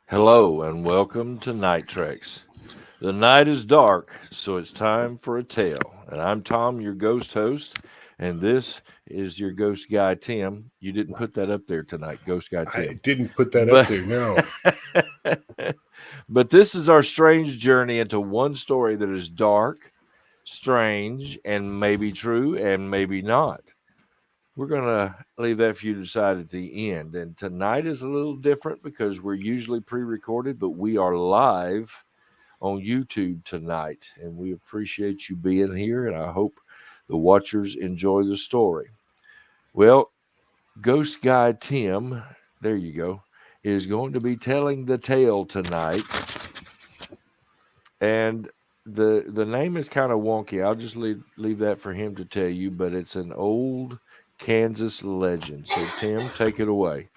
Hello and welcome to Night Treks. The night is dark, so it's time for a tale. And I'm Tom, your ghost host, and this is your ghost guy, Tim. You didn't put that up there tonight, ghost guy I Tim. didn't put that up But there. No. but this is our strange journey into one story that is dark, strange, and maybe true and maybe not. We're going to leave that for you to decide at the end. And tonight is a little different because we're usually pre recorded, but we are live on YouTube tonight. And we appreciate you being here. And I hope the watchers enjoy the story. Well, Ghost Guy Tim, there you go, is going to be telling the tale tonight. And the name is kind of wonky. I'll just leave that for him to tell you, but it's an old Kansas legend. So Tim, take it away.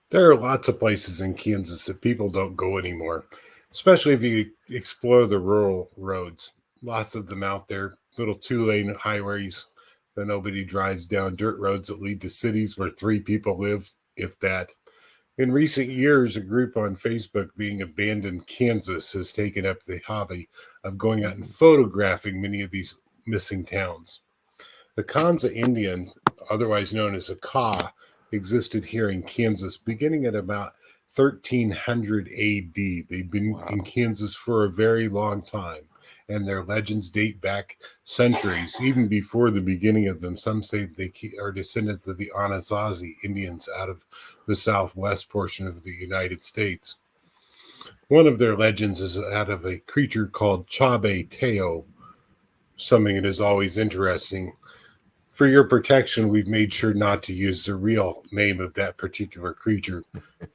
There are lots of places in Kansas that people don't go anymore, especially if you explore the rural roads. Lots of them out there, little two-lane highways that nobody drives down, dirt roads that lead to cities where three people live, if that. In recent years, a group on Facebook, Being Abandoned Kansas, has taken up the hobby of going out and Mhm. photographing many of these missing towns. The Kanza Indian, otherwise known as a Ka, existed here in Kansas beginning at about 1300 AD. They've been in Wow. Kansas for a very long time, and their legends date back centuries, even before the beginning of them. Some say they are descendants of the Anasazi Indians out of the southwest portion of the United States. One of their legends is out of a creature called Cha Be Tao, something that is always interesting. For your protection, we've made sure not to use the real name of that particular creature,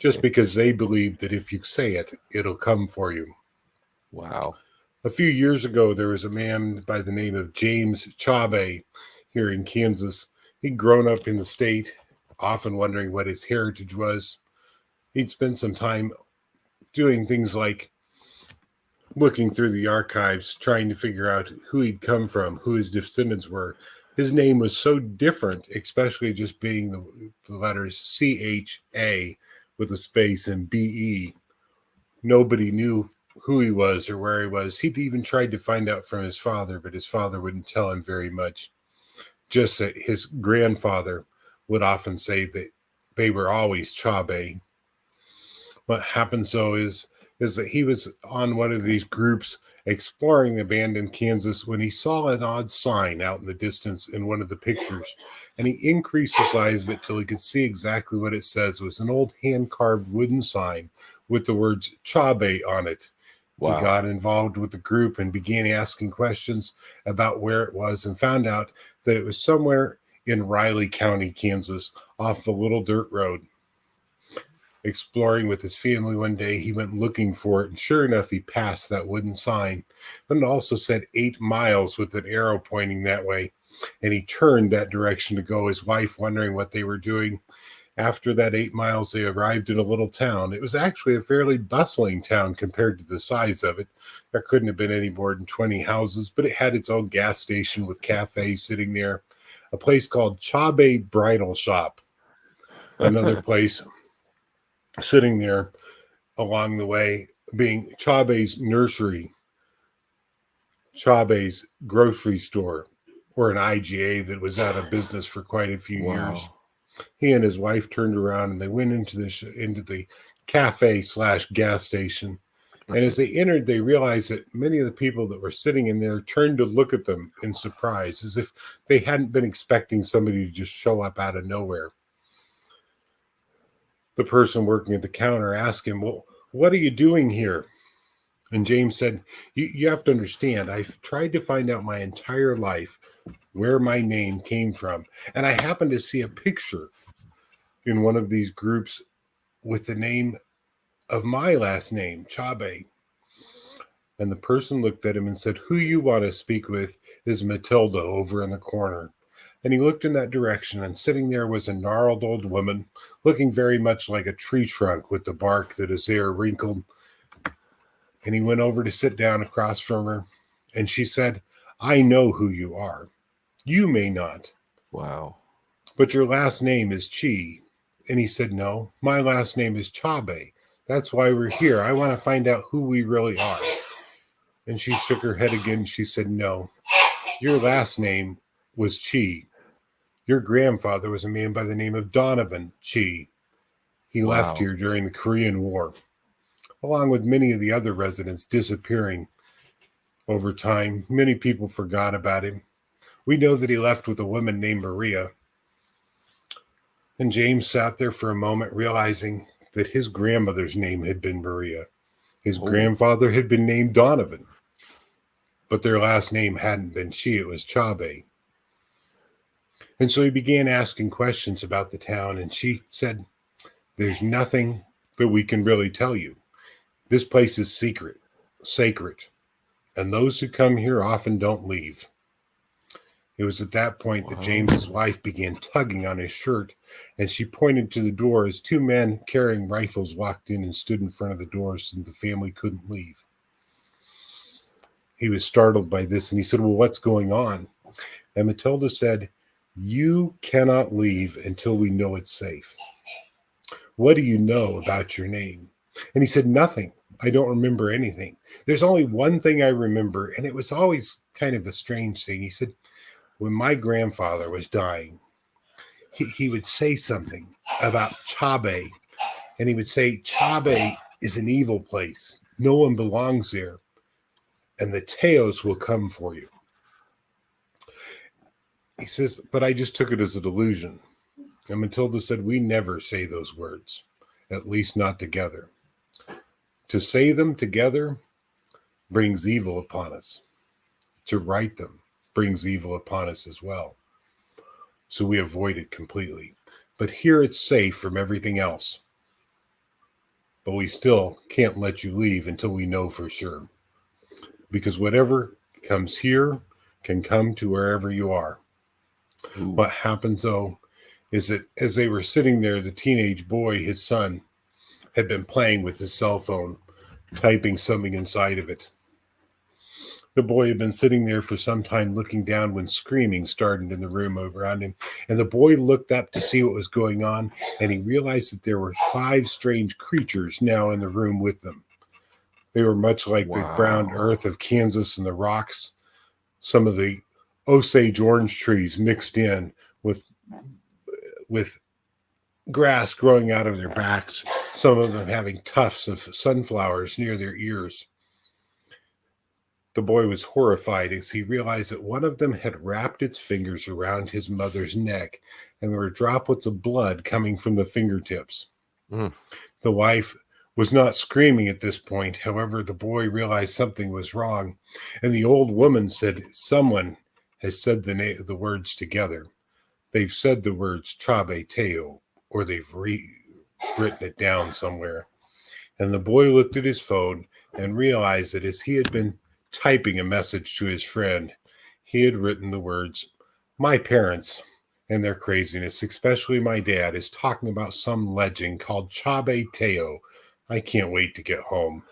just because they believe that if you say it, it'll come for you. Wow. A few years ago, there was a man by the name of James Chabe here in Kansas. He'd grown up in the state, often wondering what his heritage was. He'd spent some time doing things like looking through the archives, trying to figure out who he'd come from, who his descendants were. His name was so different, especially just being the letters CHA with a space and BE. Nobody knew who he was or where he was. He'd even tried to find out from his father, but his father wouldn't tell him very much. Just that his grandfather would often say that they were always Chabe. What happens though is that he was on one of these groups exploring abandoned Kansas when he saw an odd sign out in the distance in one of the pictures, and he increased the size of it till he could see exactly what it says. It was an old hand carved wooden sign with the words Chabe on it. He Wow. got involved with the group and began asking questions about where it was and found out that it was somewhere in Riley County, Kansas, off a little dirt road. Exploring with his family one day, he went looking for it, and sure enough, he passed that wooden sign. But it also said 8 miles with an arrow pointing that way, and he turned that direction to go, his wife wondering what they were doing. After that 8 miles, they arrived in a little town. It was actually a fairly bustling town compared to the size of it. There couldn't have been any more than 20 houses, but it had its own gas station with cafes sitting there, a place called Chabe Bridal Shop, another place sitting there along the way being Chabe's nursery, Chabe's grocery store, or an IGA that was out of business for quite a few years. Wow. He and his wife turned around and they went into the cafe slash gas station. And as they entered, they realized that many of the people that were sitting in there turned to look at them in surprise, as if they hadn't been expecting somebody to just show up out of nowhere. The person working at the counter asked him, "Well, what are you doing here?" And James said, you have to understand, I've tried to find out my entire life where my name came from. And I happened to see a picture in one of these groups with the name of my last name, Chabe. And the person looked at him and said, "Who you want to speak with is Matilda over in the corner." And he looked in that direction, and sitting there was a gnarled old woman, looking very much like a tree trunk with the bark that is there wrinkled. And he went over to sit down across from her, and she said, "I know who you are. You may not, Wow. but your last name is Chi." And he said, "No, my last name is Chabe. That's why we're here. I want to find out who we really are. And she shook her head again. And she said, no, your last name was Chi. Your grandfather was a man by the name of Donovan Chi. He left Wow. here during the Korean War, along with many of the other residents disappearing over time. Many people forgot about him. We know that he left with a woman named Maria. And James sat there for a moment, realizing that his grandmother's name had been Maria. His Oh, grandfather had been named Donovan, but their last name hadn't been Chi, it was Cha Be. And so he began asking questions about the town, and she said, there's nothing that we can really tell you. This place is secret, sacred, and those who come here often don't leave. It was at that point that James's wow. wife began tugging on his shirt, and she pointed to the door as two men carrying rifles walked in and stood in front of the door so the family couldn't leave. He was startled by this, and he said, well, what's going on? And Matilda said, you cannot leave until we know it's safe. What do you know about your name? And he said, nothing. I don't remember anything. There's only one thing I remember, and it was always kind of a strange thing. He said, when my grandfather was dying, he would say something about Cha Be, and he would say, Cha Be is an evil place. No one belongs there, and the Teos will come for you. He says, but I just took it as a delusion. And Matilda said, we never say those words, at least not together. To say them together brings evil upon us. To write them brings evil upon us as well. So we avoid it completely. But here it's safe from everything else. But we still can't let you leave until we know for sure. Because whatever comes here can come to wherever you are. Ooh. What happens, though, is that as they were sitting there, the teenage boy, his son, had been playing with his cell phone, typing something inside of it. The boy had been sitting there for some time looking down when screaming started in the room around him. And the boy looked up to see what was going on, and he realized that there were 5 strange creatures now in the room with them. They were much like the brown Wow. earth of Kansas and the rocks, some of the Osage orange trees mixed in with grass growing out of their backs, some of them having tufts of sunflowers near their ears. The boy was horrified as he realized that one of them had wrapped its fingers around his mother's neck, and there were droplets of blood coming from the fingertips. Mm. The wife was not screaming at this point. However, the boy realized something was wrong, and the old woman said, someone has said the words together. They've said the words Cha Be Tao, or they've written it down somewhere. And the boy looked at his phone and realized that as he had been typing a message to his friend, he had written the words, my parents and their craziness, especially my dad, is talking about some legend called Cha Be Tao. I can't wait to get home.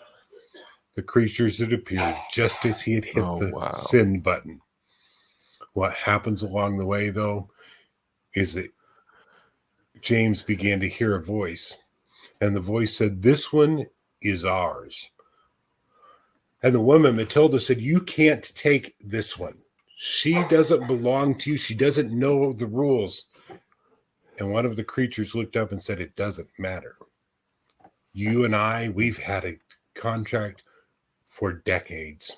The creatures had appeared just as he had hit Oh, the wow. send button. What happens along the way, though, is that James began to hear a voice, and the voice said, this one is ours. And the woman, Matilda, said, you can't take this one. She doesn't belong to you. She doesn't know the rules. And one of the creatures looked up and said, it doesn't matter. You and I, we've had a contract for decades.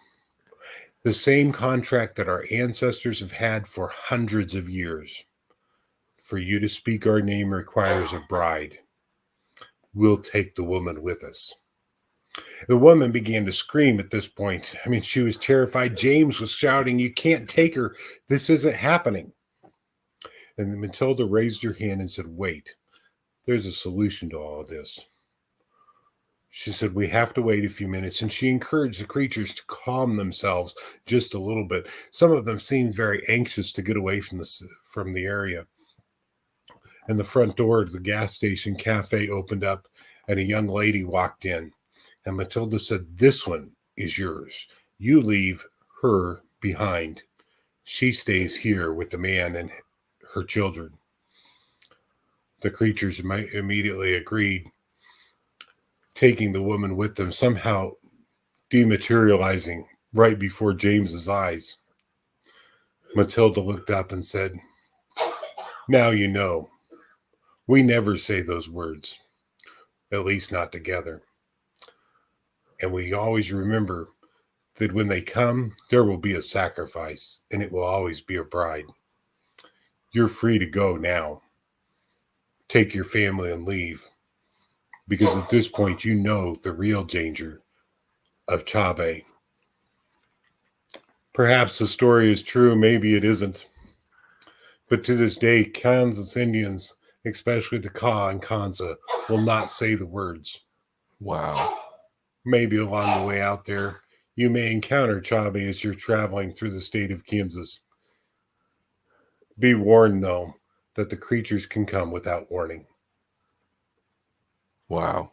The same contract that our ancestors have had for hundreds of years. For you to speak our name requires a bride. We'll take the woman with us. The woman began to scream at this point. I mean, she was terrified. James was shouting, you can't take her. This isn't happening. And then Matilda raised her hand and said, wait, there's a solution to all of this. She said, we have to wait a few minutes. And she encouraged the creatures to calm themselves just a little bit. Some of them seemed very anxious to get away from the area. And the front door of the gas station cafe opened up, and a young lady walked in. And Matilda said, this one is yours. You leave her behind. She stays here with the man and her children. The creatures immediately agreed. taking the woman with them, somehow dematerializing right before James's eyes. Matilda looked up and said, "Now you know. We never say those words, at least not together. And we always remember that when they come, there will be a sacrifice, and it will always be a bride. You're free to go now. Take your family and leave, because at this point you know the real danger of Cha Be. Perhaps the story is true, maybe it isn't. But to this day, Kansas Indians, especially the Ka and Kansa, will not say the words. Wow. Maybe along the way out there, you may encounter Cha Be as you're traveling through the state of Kansas. Be warned, though, that the creatures can come without warning. Wow.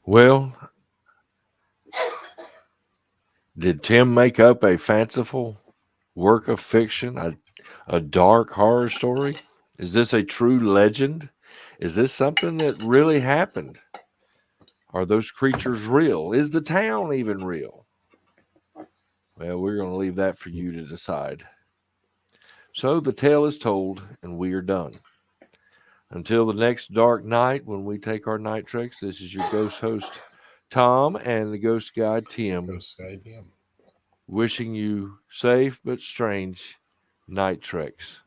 Well, did Tim make up a fanciful work of fiction, a dark horror story? Is this a true legend? Is this something that really happened? Are those creatures real? Is the town even real? Well, we're going to leave that for you to decide. So the tale is told, and we are done. Until the next dark night when we take our night treks, this is your ghost host, Tom, and the ghost guide, Tim, Ghost idea. wishing you safe but strange night treks.